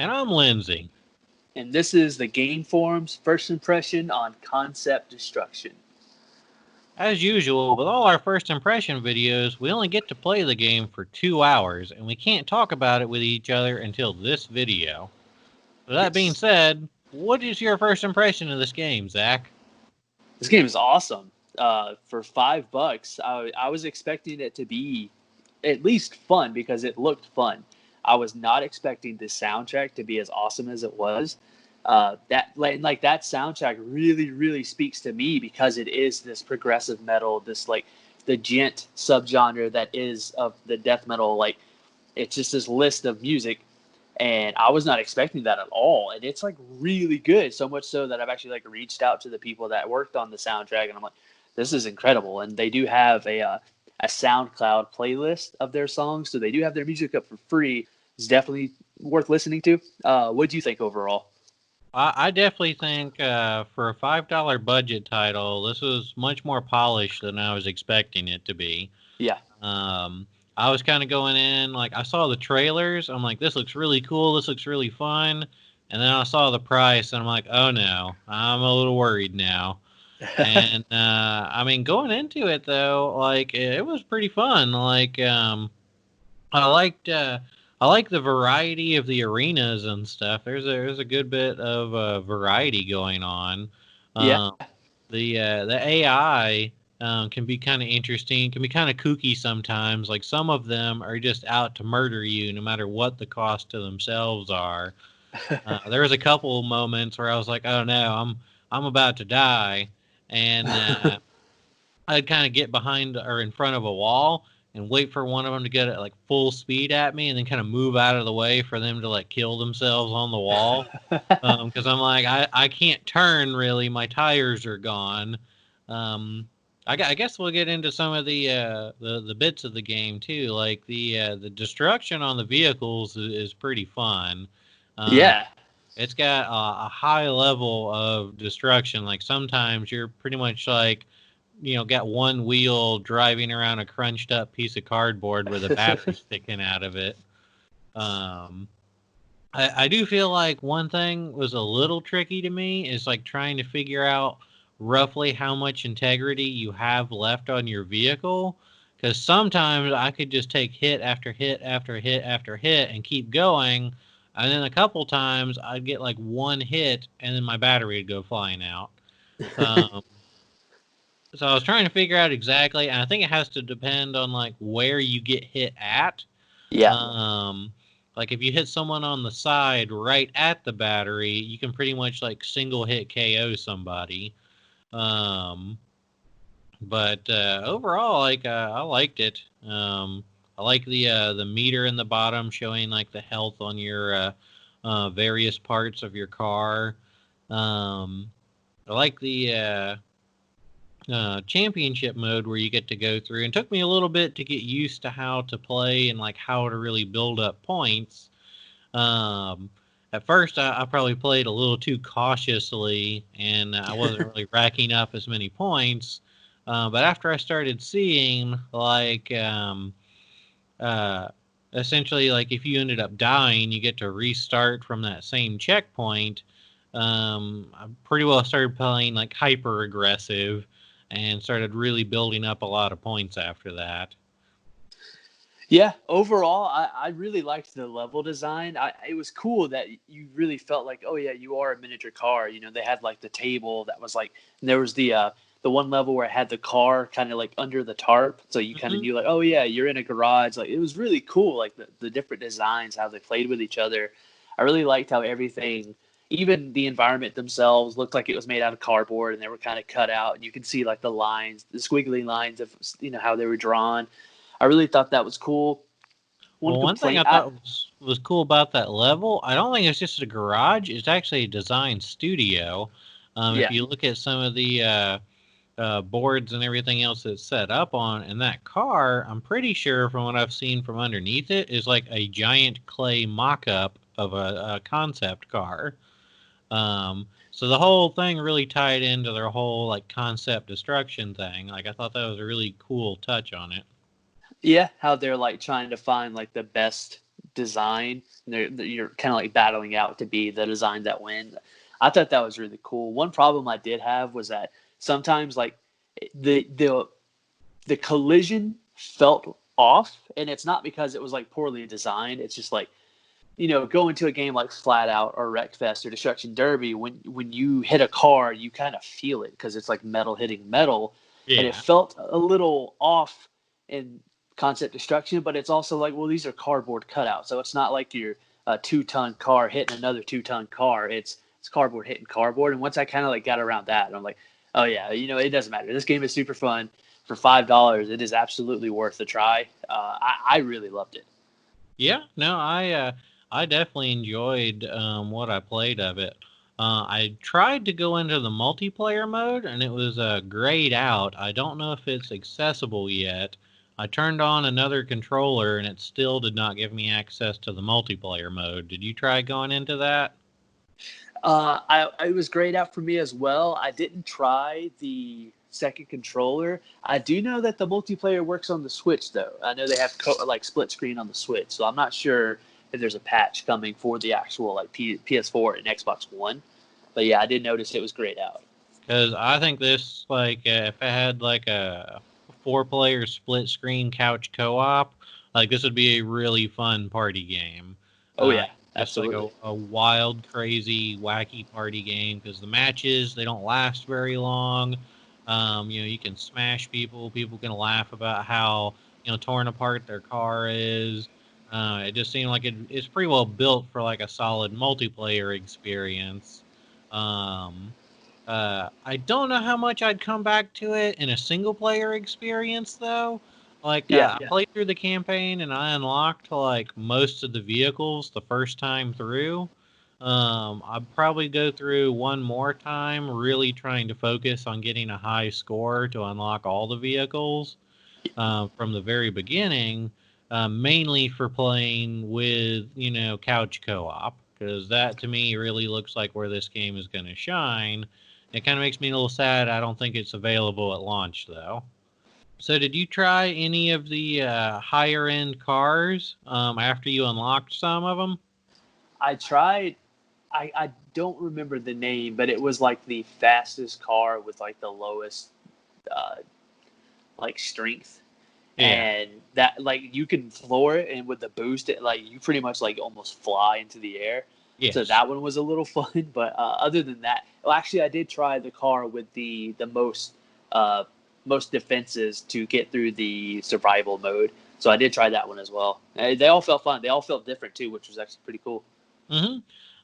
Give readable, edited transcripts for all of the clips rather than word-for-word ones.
And I'm Lindsay. And this is the Game Forum's first impression on Concept Destruction. As usual, with all our first impression videos, we only get to play the game for 2 hours, and we can't talk about it with each other until this video. With that being Yes. said, what is your first impression of this game, Zach? This game is awesome. For $5, I was expecting it to be at least fun because it looked fun. I was not expecting the soundtrack to be as awesome as it was. That soundtrack really speaks to me because it is this progressive metal, this like the gent subgenre that is of the death metal. Like it's just this list of music, and I was not expecting that at all. And it's like really good, so much so that I've actually like reached out to the people that worked on the soundtrack, and I'm like, this is incredible. And they do have a SoundCloud playlist of their songs, so they do have their music up for free. It's definitely worth listening to. What do you think overall? I definitely think for a $5 budget title, this was much more polished than I was expecting it to be. Yeah. I was kind of going in, like, I saw the trailers. I'm like, this looks really cool. This looks really fun. And then I saw the price, and I'm like, oh no, I'm a little worried now. And I mean, going into it though, like it was pretty fun. I liked I like the variety of the arenas and stuff. There's a good bit of variety going on. Yeah. Um, the AI can be kind of interesting, can be kind of kooky sometimes. Like some of them are just out to murder you, no matter what the cost to themselves are. There was a couple moments where I was like, "Oh no, I'm about to die," and I'd kind of get behind or in front of a wall and wait for one of them to get at like full speed at me, and then kind of move out of the way for them to like kill themselves on the wall. Because I'm like, I can't turn really. My tires are gone. Um, I guess we'll get into some of the bits of the game too. Like the destruction on the vehicles is pretty fun. Um, Yeah. it's got a high level of destruction. Like sometimes you're pretty much like, got one wheel driving around a crunched up piece of cardboard with a battery sticking out of it. Um, I do feel like one thing was a little tricky to me is like trying to figure out roughly how much integrity you have left on your vehicle. Because sometimes I could just take hit after hit after hit after hit and keep going. And then a couple times I'd get like one hit and then my battery would go flying out. Um, so I was trying to figure out exactly, and I think it has to depend on like where you get hit at. Yeah. Um, like if you hit someone on the side right at the battery, you can pretty much like single hit KO somebody. Um, but overall, like I liked it. I like the meter in the bottom showing like the health on your various parts of your car. Um, I like the championship mode where you get to go through, and took me a little bit to get used to how to play and like how to really build up points. um, at first I probably played a little too cautiously, and I wasn't really racking up as many points. But after I started seeing like uh, essentially like if you ended up dying, you get to restart from that same checkpoint. I pretty well started playing like hyper aggressive and started really building up a lot of points after that. Yeah, overall, I really liked the level design. It was cool that you really felt like, oh yeah, you are a miniature car. You know, they had like the table that was like, and there was the one level where it had the car kind of like under the tarp, so you kind of Hmm. knew like, oh yeah, you're in a garage. Like it was really cool, like the different designs, how they played with each other. I really liked how everything, even the environment themselves, looked like it was made out of cardboard, and they were kind of cut out, and you could see like the lines, the squiggly lines of how they were drawn. I really thought that was cool. One Well, one thing I complaint, I thought was cool about that level, I don't think it's just a garage. It's actually a design studio. If yeah, you look at some of the boards and everything else that's set up on, and that car, I'm pretty sure from what I've seen from underneath it, is like a giant clay mock-up of a concept car. So the whole thing really tied into their whole like concept destruction thing. Like I thought that was a really cool touch on it. yeah, how they're like trying to find like the best design. You're kind of like battling out to be the design that wins. I thought that was really cool. One problem I did have was that sometimes like the the the collision felt off, and it's not because it was like poorly designed. It's just like, go into a game like Flat Out or Wreckfest or Destruction Derby, when you hit a car, you kind of feel it because it's like metal hitting metal, and it Yeah. felt a little off in Concept Destruction. But it's also like, well, these are cardboard cutouts, so it's not like you're a 2-ton car hitting another 2-ton car. It's cardboard hitting cardboard. And once I kind of like got around that, I'm like, oh yeah, it doesn't matter. This game is super fun. For $5, it is absolutely worth the try. I really loved it. Yeah, no, I definitely enjoyed what I played of it. I tried to go into the multiplayer mode, and it was grayed out. I don't know if it's accessible yet. I turned on another controller, and it still did not give me access to the multiplayer mode. Did you try going into that? It was grayed out for me as well. I didn't try the second controller. I do know that the multiplayer works on the Switch, though. I know they have like split screen on the Switch, so I'm not sure if there's a patch coming for the actual like PS4 and Xbox One. But yeah, I did notice it was grayed out. Because I think this, like, if it had like a 4-player split screen couch co-op, like this would be a really fun party game. Oh Uh, yeah, just like absolutely. a wild, crazy, wacky party game. Because the matches, they don't last very long. You can smash people. People can laugh about how torn apart their car is. It just seemed like it's pretty well built for like a solid multiplayer experience. Um, I don't know how much I'd come back to it in a single player experience though. Like Yeah. I played through the campaign and I unlocked like most of the vehicles the first time through. I'd probably go through one more time, really trying to focus on getting a high score to unlock all the vehicles from the very beginning, mainly for playing with couch co-op because that to me really looks like where this game is going to shine. It kind of makes me a little sad. I don't think it's available at launch though. So, did you try any of the higher end cars after you unlocked some of them? I tried. I don't remember the name, but it was like the fastest car with like the lowest uh, like strength, Yeah. and that like you can floor it, and with the boost it like you pretty much like almost fly into the air. So Yes. that one was a little fun. But other than that, well, actually I did try the car with the uh, most defenses to get through the survival mode. So I did try that one as well. They all felt fun. They all felt different too, which was actually pretty cool.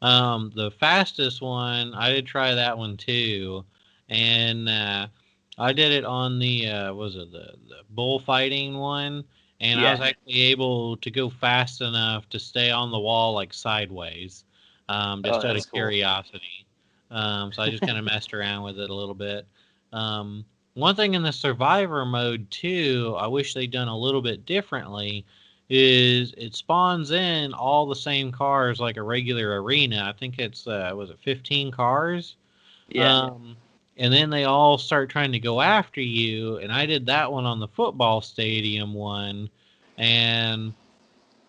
The fastest one, I did try that one too, and I did it on the was it the bullfighting one, and I was Yeah. actually able to go fast enough to stay on the wall like sideways, Oh, just out that's of cool. curiosity. So I just kind of messed around with it a little bit. Um, One thing in the survivor mode too, I wish they'd done a little bit differently is it spawns in all the same cars like a regular arena. I think it's was it 15 cars? Yeah. Um and then they all start trying to go after you and I did that one on the football stadium one and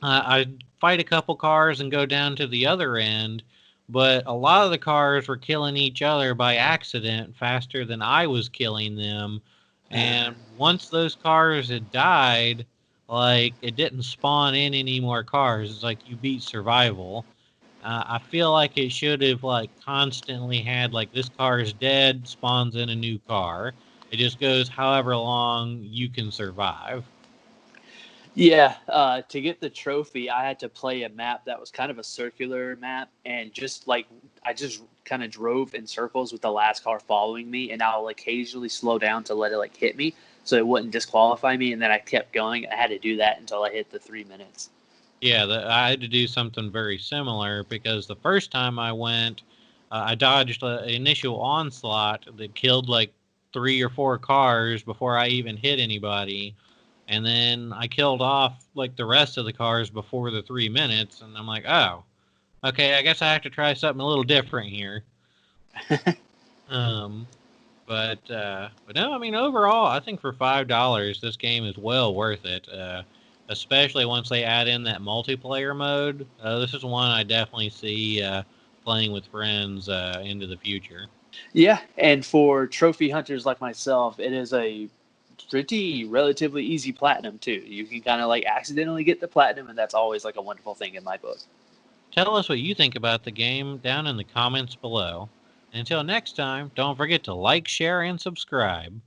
I fight a couple cars and go down to the other end, but a lot of the cars were killing each other by accident faster than I was killing them. And once those cars had died, like it didn't spawn in any more cars. It's like you beat survival. I feel like it should have like constantly had like this car is dead, spawns in a new car. It just goes however long you can survive. Yeah, to get the trophy, I had to play a map that was kind of a circular map, and just like I just kind of drove in circles with the last car following me, and I'll occasionally slow down to let it like hit me, so it wouldn't disqualify me, and then I kept going. I had to do that until I hit the 3 minutes. Yeah, I had to do something very similar because the first time I went, I dodged an initial onslaught that killed like 3 or 4 cars before I even hit anybody. And then I killed off like the rest of the cars before the 3 minutes. And I'm like, oh, okay, I guess I have to try something a little different here. Um, but no, I mean overall, I think for $5, this game is well worth it. especially once they add in that multiplayer mode. This is one I definitely see playing with friends into the future. Yeah, and for trophy hunters like myself, it is a pretty relatively easy platinum too. You can kind of like accidentally get the platinum, and that's always like a wonderful thing in my book. Tell us what you think about the game down in the comments below. And until next time, don't forget to like, share, and subscribe.